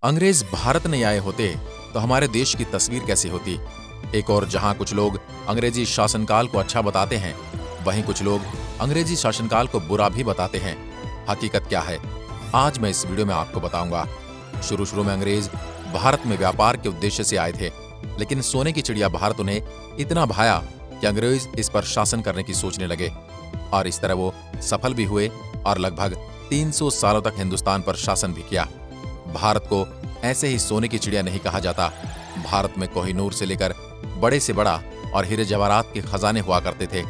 अंग्रेज भारत नहीं आए होते तो हमारे देश की तस्वीर कैसी होती। एक और जहां कुछ लोग अंग्रेजी शासनकाल को अच्छा बताते हैं, वहीं कुछ लोग अंग्रेजी शासनकाल को बुरा भी बताते हैं। हकीकत क्या है, आज मैं इस वीडियो में आपको बताऊंगा। शुरू में अंग्रेज भारत में व्यापार के उद्देश्य से आए थे, लेकिन सोने की चिड़िया भारत उन्हें इतना भाया कि अंग्रेज इस पर शासन करने की सोचने लगे, और इस तरह वो सफल भी हुए और लगभग 300 सालों तक हिंदुस्तान पर शासन भी किया। भारत को ऐसे ही सोने की चिड़िया नहीं कहा जाता। भारत में कोहिनूर से लेकर बड़े से बड़ा और हीरे जवाहरात के खजाने हुआ करते थे।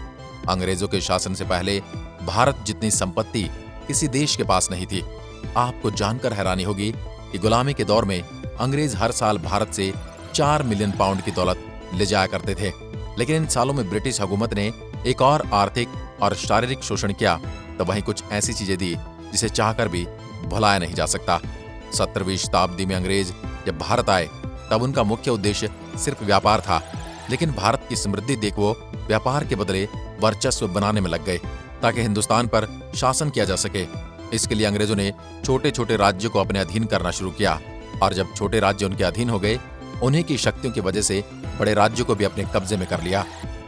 अंग्रेजों के शासन से पहले भारत जितनी संपत्ति किसी देश के पास नहीं थी। आपको जानकर हैरानी होगी कि गुलामी के दौर में अंग्रेज हर साल भारत से 4 मिलियन पाउंड की दौलत ले जाया करते थे। लेकिन इन सालों में ब्रिटिश हुकूमत ने एक और आर्थिक और शारीरिक शोषण किया, तो वहीं कुछ ऐसी चीजें दी जिसे चाहकर भी भुलाया नहीं जा सकता। 17वीं शताब्दी में अंग्रेज जब भारत आए तब उनका मुख्य उद्देश्य सिर्फ व्यापार था, लेकिन भारत की समृद्धि देख वो व्यापार के बदले वर्चस्व बनाने में लग गए ताकि हिंदुस्तान पर शासन किया जा सके। इसके लिए अंग्रेजों ने छोटे छोटे राज्यों को अपने अधीन करना शुरू किया, और जब छोटे राज्य उनके अधीन हो गए, उन्हीं की शक्तियों की वजह से बड़े राज्यों को भी अपने कब्जे में कर लिया।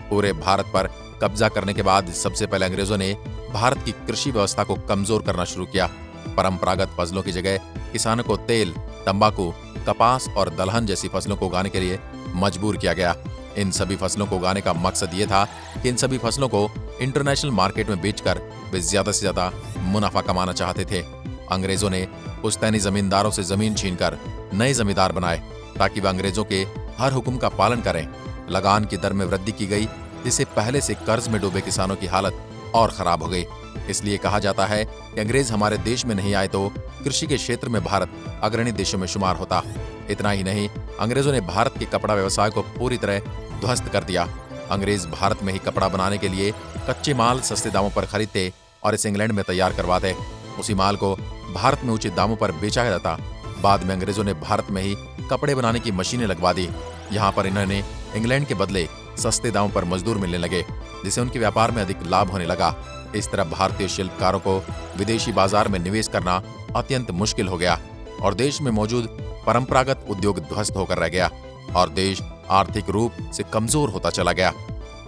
पूरे भारत पर कब्जा करने के बाद सबसे पहले अंग्रेजों ने भारत की कृषि व्यवस्था को कमजोर करना शुरू किया। परंपरागत फसलों की जगह किसानों को तेल, तंबाकू, कपास और दलहन जैसी फसलों को उगाने के लिए मजबूर किया गया। इन सभी फसलों को उगाने का मकसद ये था कि इन सभी फसलों को इंटरनेशनल मार्केट में बेचकर वे ज्यादा से ज्यादा मुनाफा कमाना चाहते थे। अंग्रेजों ने पुश्तैनी जमींदारों से जमीन छीनकर नए जमींदार बनाए ताकि वे अंग्रेजों के हर हुक्म का पालन करें। लगान की दर में वृद्धि की गई, जिससे पहले से कर्ज में डूबे किसानों की हालत और खराब हो गई। इसलिए कहा जाता है कि अंग्रेज हमारे देश में नहीं आए तो कृषि के क्षेत्र में भारत अग्रणी देशों में शुमार होता। इतना ही नहीं, अंग्रेजों ने भारत के कपड़ा व्यवसाय को पूरी तरह ध्वस्त कर दिया। अंग्रेज भारत में ही कपड़ा बनाने के लिए कच्चे माल सस्ते दामों पर खरीदते और इसे इंग्लैंड में तैयार करवाते। उसी माल को भारत में उचित दामों पर बेचा जाता। बाद में अंग्रेजों ने भारत में ही कपड़े बनाने की मशीनें लगवा दी। यहाँ पर इन्होंने इंग्लैंड के बदले सस्ते दामों पर मजदूर मिलने लगे, जिससे उनके व्यापार में अधिक लाभ होने लगा। इस तरह भारतीय शिल्पकारों को विदेशी बाजार में निवेश करना अत्यंत मुश्किल हो गया, और देश में मौजूद परंपरागत उद्योग ध्वस्त होकर रह गया, और देश आर्थिक रूप से कमजोर होता चला गया।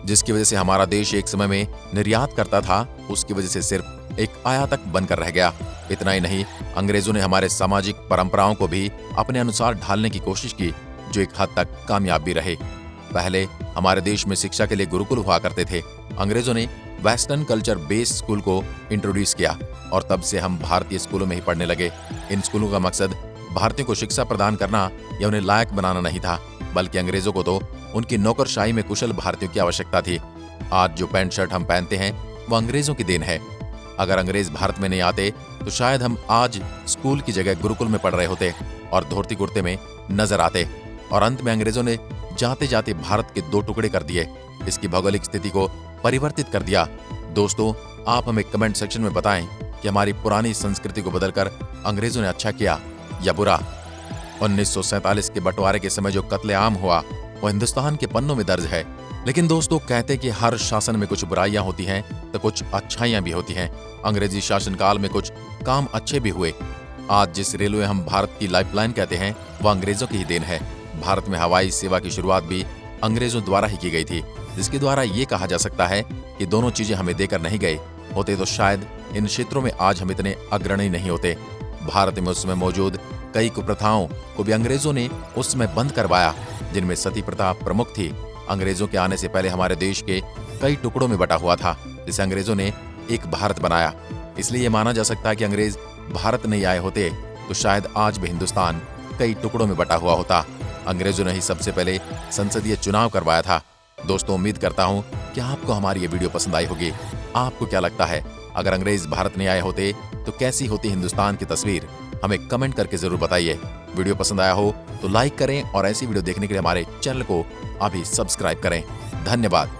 जिसकी वजह से हमारा देश एक समय में निर्यात करता था, उसकी वजह से सिर्फ एक आयातक बनकर रह गया। इतना ही नहीं, अंग्रेजों ने हमारे सामाजिक परंपराओं को भी अपने अनुसार ढालने की कोशिश की, जो एक हद तक कामयाब भी रहे। पहले हमारे देश में शिक्षा के लिए गुरुकुल हुआ करते थे। अंग्रेजों ने वेस्टर्न कल्चर बेस्ड स्कूल को इंट्रोड्यूस किया, और तब से हम भारतीय स्कूलों में ही पढ़ने लगे। इन स्कूलों का मकसद भारतीयों को शिक्षा प्रदान करना या उन्हें लायक बनाना नहीं था, बल्कि अंग्रेजों को तो उनकी नौकरशाही में कुशल भारतीयों की आवश्यकता थी। आज जो पैंट शर्ट हम पहनते हैं वो अंग्रेजों की देन है। अगर अंग्रेज भारत में नहीं आते तो शायद हम आज स्कूल की जगह गुरुकुल में पढ़ रहे होते और धोती कुर्ते में नजर आते। और अंत में अंग्रेजों ने जाते जाते भारत के 2 टुकड़े कर दिए, इसकी भौगोलिक स्थिति को परिवर्तित कर दिया। दोस्तों, आप हमें कमेंट सेक्शन में बताएं कि हमारी पुरानी संस्कृति को बदलकर अंग्रेजों ने अच्छा किया या बुरा। 1947 के बंटवारे के समय जो कत्लेआम हुआ वो हिंदुस्तान के पन्नों में दर्ज है। लेकिन दोस्तों, कहते कि हर शासन में कुछ बुराइयां होती हैं तो कुछ अच्छाइयां भी होती हैं। अंग्रेजी शासनकाल में कुछ काम अच्छे भी हुए। आज जिस रेलवे हम भारत की लाइफलाइन कहते हैं, वह अंग्रेजों की ही देन है। भारत में हवाई सेवा की शुरुआत भी अंग्रेजों द्वारा ही की गई थी, जिसके द्वारा ये कहा जा सकता है कि दोनों चीजें हमें देकर नहीं गए होते तो शायद इन क्षेत्रों में आज हम इतने अग्रणी नहीं होते। भारत में उस समय मौजूद कई कुप्रथाओं को भी अंग्रेजों ने उस समय बंद करवाया, जिनमें सती प्रथा प्रमुख थी। अंग्रेजों के आने से पहले हमारे देश के कई टुकड़ों में बटा हुआ था, जिसे अंग्रेजों ने एक भारत बनाया। इसलिए ये माना जा सकता है कि अंग्रेज भारत नहीं आए होते तो शायद आज भी हिंदुस्तान कई टुकड़ों में बटा हुआ होता। अंग्रेजों ने ही सबसे पहले संसदीय चुनाव करवाया था। दोस्तों, उम्मीद करता हूं कि आपको हमारी ये वीडियो पसंद आई होगी। आपको क्या लगता है, अगर अंग्रेज भारत नहीं आए होते तो कैसी होती हिंदुस्तान की तस्वीर? हमें कमेंट करके जरूर बताइए। वीडियो पसंद आया हो तो लाइक करें, और ऐसी वीडियो देखने के लिए हमारे चैनल को अभी सब्सक्राइब करें। धन्यवाद।